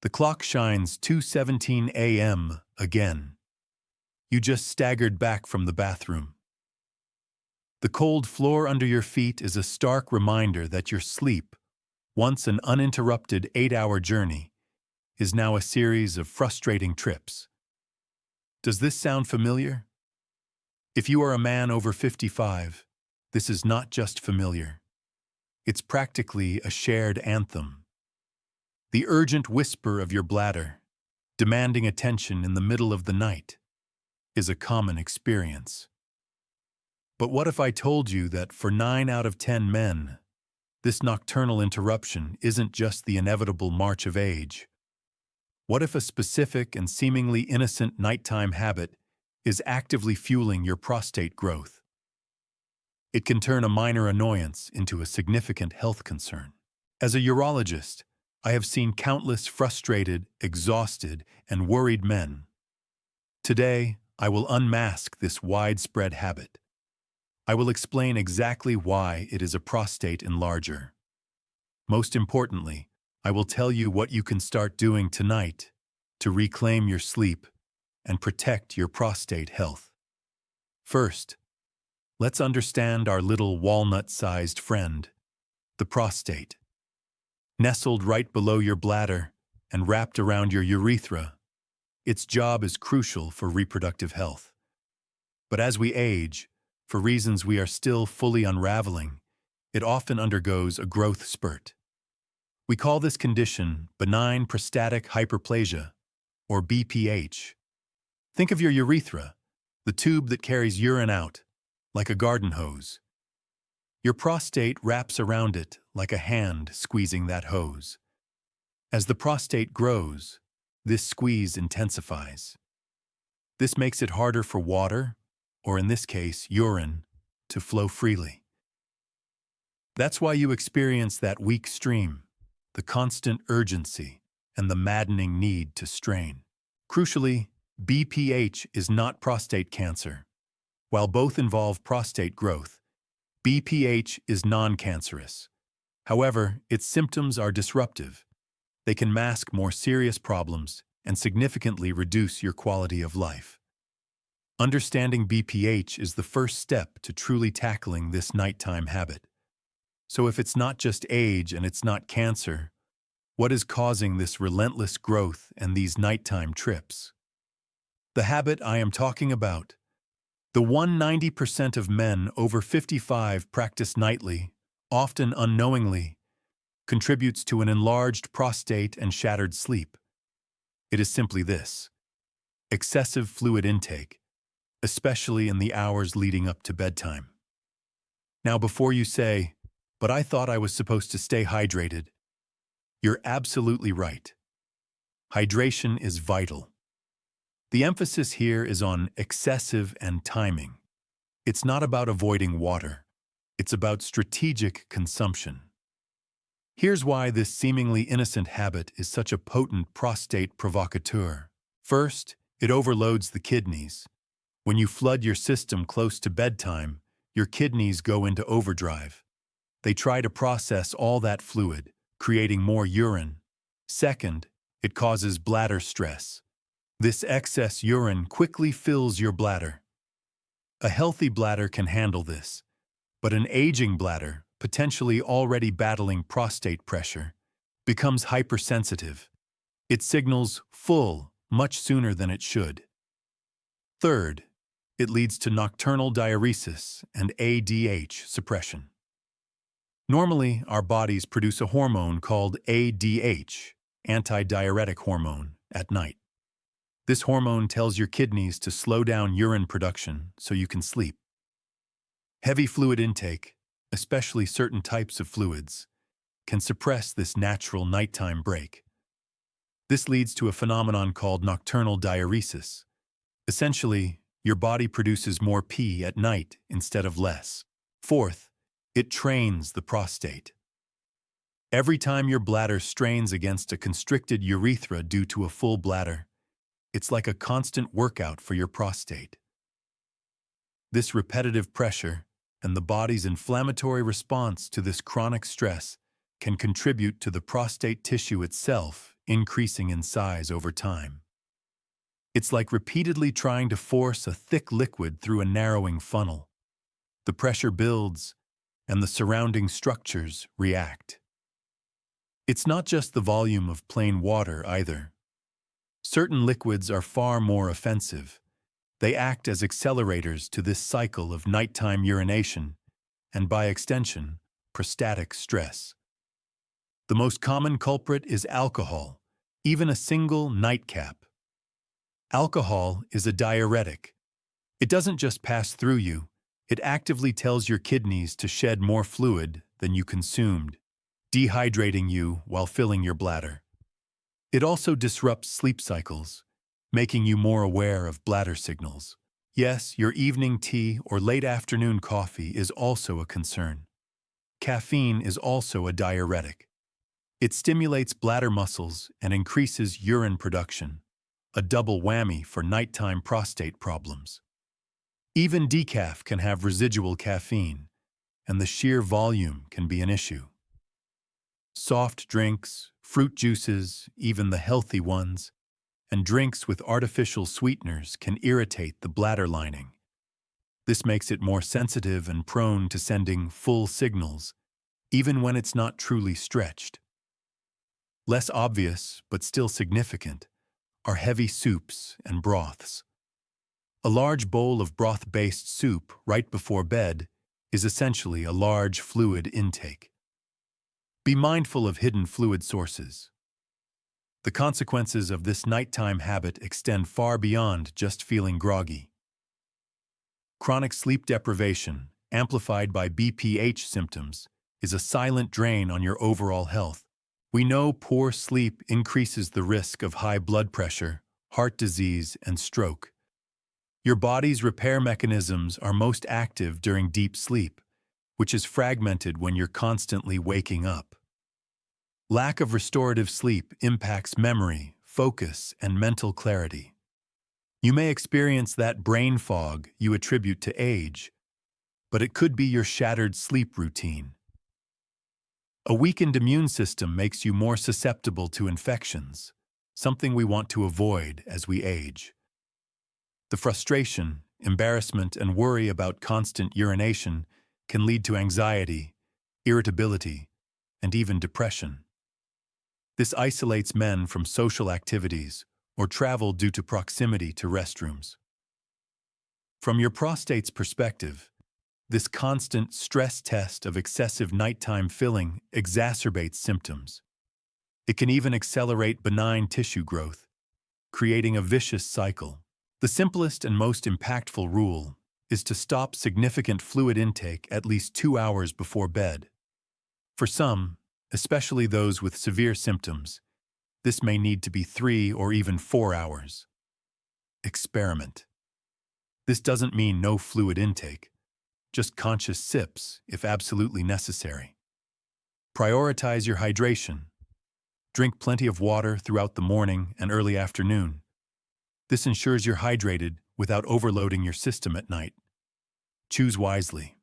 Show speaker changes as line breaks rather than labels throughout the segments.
The clock shines 2:17 a.m. again. You just staggered back from the bathroom. The cold floor under your feet is a stark reminder that your sleep, once an uninterrupted 8-hour journey, is now a series of frustrating trips. Does this sound familiar? If you are a man over 55, this is not just familiar. It's practically a shared anthem. The urgent whisper of your bladder, demanding attention in the middle of the night, is a common experience. But what if I told you that for 9 out of 10 men, this nocturnal interruption isn't just the inevitable march of age? What if a specific and seemingly innocent nighttime habit is actively fueling your prostate growth? It can turn a minor annoyance into a significant health concern. As a urologist, I have seen countless frustrated, exhausted, and worried men. Today, I will unmask this widespread habit. I will explain exactly why it is a prostate enlarger. Most importantly, I will tell you what you can start doing tonight to reclaim your sleep and protect your prostate health. First, let's understand our little walnut-sized friend, the prostate. Nestled right below your bladder and wrapped around your urethra, its job is crucial for reproductive health. But as we age, for reasons we are still fully unraveling, it often undergoes a growth spurt. We call this condition benign prostatic hyperplasia, or BPH. Think of your urethra, the tube that carries urine out, like a garden hose. Your prostate wraps around it like a hand squeezing that hose. As the prostate grows, this squeeze intensifies. This makes it harder for water, or in this case, urine, to flow freely. That's why you experience that weak stream, the constant urgency, and the maddening need to strain. Crucially, BPH is not prostate cancer. While both involve prostate growth, BPH is non-cancerous. However, its symptoms are disruptive. They can mask more serious problems and significantly reduce your quality of life. Understanding BPH is the first step to truly tackling this nighttime habit. So if it's not just age and it's not cancer, what is causing this relentless growth and these nighttime trips? The habit I am talking about. The 190% of men over 55 practice nightly, often unknowingly, contributes to an enlarged prostate and shattered sleep. It is simply this: excessive fluid intake, especially in the hours leading up to bedtime. Now, before you say, "But I thought I was supposed to stay hydrated," you're absolutely right. Hydration is vital. The emphasis here is on excessive and timing. It's not about avoiding water. It's about strategic consumption. Here's why this seemingly innocent habit is such a potent prostate provocateur. First, it overloads the kidneys. When you flood your system close to bedtime, your kidneys go into overdrive. They try to process all that fluid, creating more urine. Second, it causes bladder stress. This excess urine quickly fills your bladder. A healthy bladder can handle this, but an aging bladder, potentially already battling prostate pressure, becomes hypersensitive. It signals full much sooner than it should. Third, it leads to nocturnal diuresis and ADH suppression. Normally, our bodies produce a hormone called ADH, anti-diuretic hormone, at night. This hormone tells your kidneys to slow down urine production so you can sleep. Heavy fluid intake, especially certain types of fluids, can suppress this natural nighttime break. This leads to a phenomenon called nocturnal diuresis. Essentially, your body produces more pee at night instead of less. Fourth, it trains the prostate. Every time your bladder strains against a constricted urethra due to a full bladder, it's like a constant workout for your prostate. This repetitive pressure and the body's inflammatory response to this chronic stress can contribute to the prostate tissue itself increasing in size over time. It's like repeatedly trying to force a thick liquid through a narrowing funnel. The pressure builds, and the surrounding structures react. It's not just the volume of plain water either. Certain liquids are far more offensive. They act as accelerators to this cycle of nighttime urination and, by extension, prostatic stress. The most common culprit is alcohol, even a single nightcap. Alcohol is a diuretic. It doesn't just pass through you, it actively tells your kidneys to shed more fluid than you consumed, dehydrating you while filling your bladder. It also disrupts sleep cycles, making you more aware of bladder signals. Yes, your evening tea or late afternoon coffee is also a concern. Caffeine is also a diuretic. It stimulates bladder muscles and increases urine production, a double whammy for nighttime prostate problems. Even decaf can have residual caffeine, and the sheer volume can be an issue. Soft drinks, fruit juices, even the healthy ones, and drinks with artificial sweeteners can irritate the bladder lining. This makes it more sensitive and prone to sending full signals, even when it's not truly stretched. Less obvious, but still significant, are heavy soups and broths. A large bowl of broth-based soup right before bed is essentially a large fluid intake. Be mindful of hidden fluid sources. The consequences of this nighttime habit extend far beyond just feeling groggy. Chronic sleep deprivation, amplified by BPH symptoms, is a silent drain on your overall health. We know poor sleep increases the risk of high blood pressure, heart disease, and stroke. Your body's repair mechanisms are most active during deep sleep, which is fragmented when you're constantly waking up. Lack of restorative sleep impacts memory, focus, and mental clarity. You may experience that brain fog you attribute to age, but it could be your shattered sleep routine. A weakened immune system makes you more susceptible to infections, something we want to avoid as we age. The frustration, embarrassment, and worry about constant urination can lead to anxiety, irritability, and even depression. This isolates men from social activities or travel due to proximity to restrooms. From your prostate's perspective, this constant stress test of excessive nighttime filling exacerbates symptoms. It can even accelerate benign tissue growth, creating a vicious cycle. The simplest and most impactful rule is to stop significant fluid intake at least 2 hours before bed. For some, especially those with severe symptoms, this may need to be 3 or even 4 hours. Experiment. This doesn't mean no fluid intake, just conscious sips if absolutely necessary. Prioritize your hydration. Drink plenty of water throughout the morning and early afternoon. This ensures you're hydrated without overloading your system at night. Choose wisely.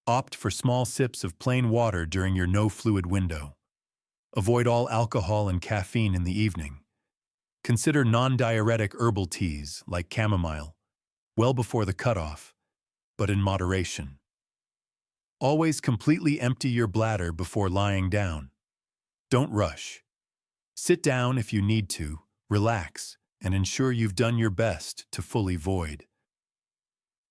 Opt for small sips of plain water during your no-fluid window. Avoid all alcohol and caffeine in the evening. Consider non-diuretic herbal teas like chamomile, well before the cutoff, but in moderation. Always completely empty your bladder before lying down. Don't rush. Sit down if you need to, relax, and ensure you've done your best to fully void.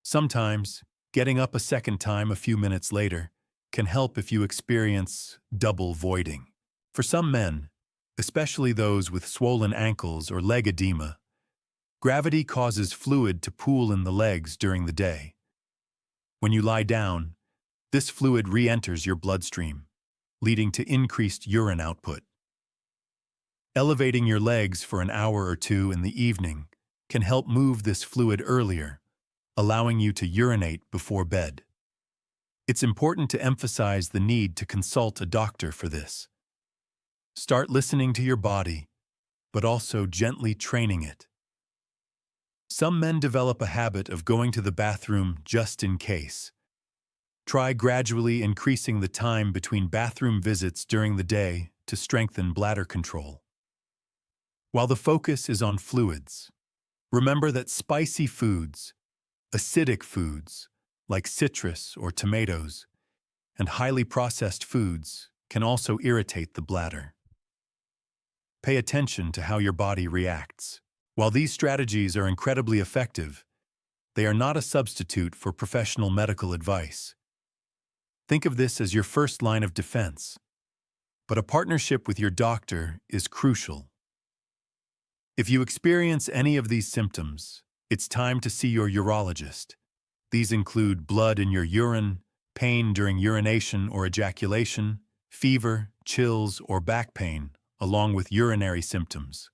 Sometimes, getting up a second time a few minutes later can help if you experience double voiding. For some men, especially those with swollen ankles or leg edema, gravity causes fluid to pool in the legs during the day. When you lie down, this fluid re-enters your bloodstream, leading to increased urine output. Elevating your legs for an hour or two in the evening can help move this fluid earlier, allowing you to urinate before bed. It's important to emphasize the need to consult a doctor for this. Start listening to your body, but also gently training it. Some men develop a habit of going to the bathroom just in case. Try gradually increasing the time between bathroom visits during the day to strengthen bladder control. While the focus is on fluids, remember that spicy foods, acidic foods like citrus or tomatoes, and highly processed foods can also irritate the bladder. Pay attention to how your body reacts. While these strategies are incredibly effective, they are not a substitute for professional medical advice. Think of this as your first line of defense, but a partnership with your doctor is crucial. If you experience any of these symptoms, it's time to see your urologist. These include blood in your urine, pain during urination or ejaculation, fever, chills, or back pain, along with urinary symptoms.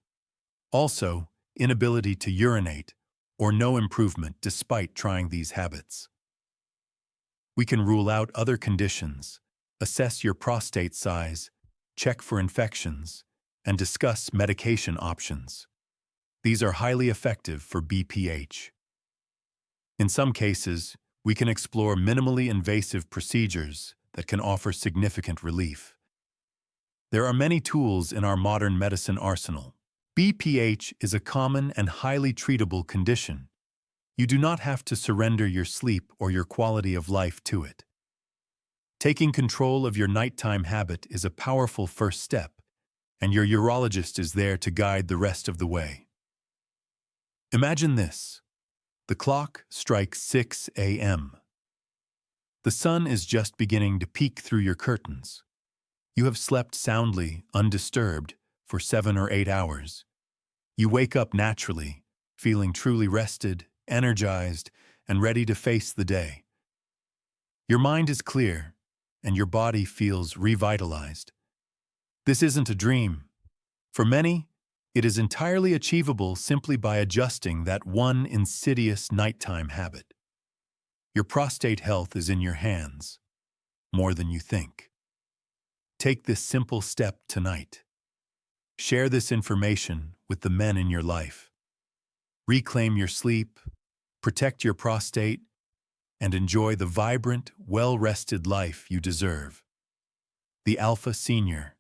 Also, inability to urinate or no improvement despite trying these habits. We can rule out other conditions, assess your prostate size, check for infections, and discuss medication options. These are highly effective for BPH. In some cases, we can explore minimally invasive procedures that can offer significant relief. There are many tools in our modern medicine arsenal. BPH is a common and highly treatable condition. You do not have to surrender your sleep or your quality of life to it. Taking control of your nighttime habit is a powerful first step, and your urologist is there to guide the rest of the way. Imagine this. The clock strikes 6 a.m. The sun is just beginning to peek through your curtains. You have slept soundly, undisturbed, for 7 or 8 hours. You wake up naturally, feeling truly rested, energized, and ready to face the day. Your mind is clear, and your body feels revitalized. This isn't a dream. For many, it is entirely achievable simply by adjusting that one insidious nighttime habit. Your prostate health is in your hands, more than you think. Take this simple step tonight. Share this information with the men in your life. Reclaim your sleep, protect your prostate, and enjoy the vibrant, well-rested life you deserve. The Alpha Senior.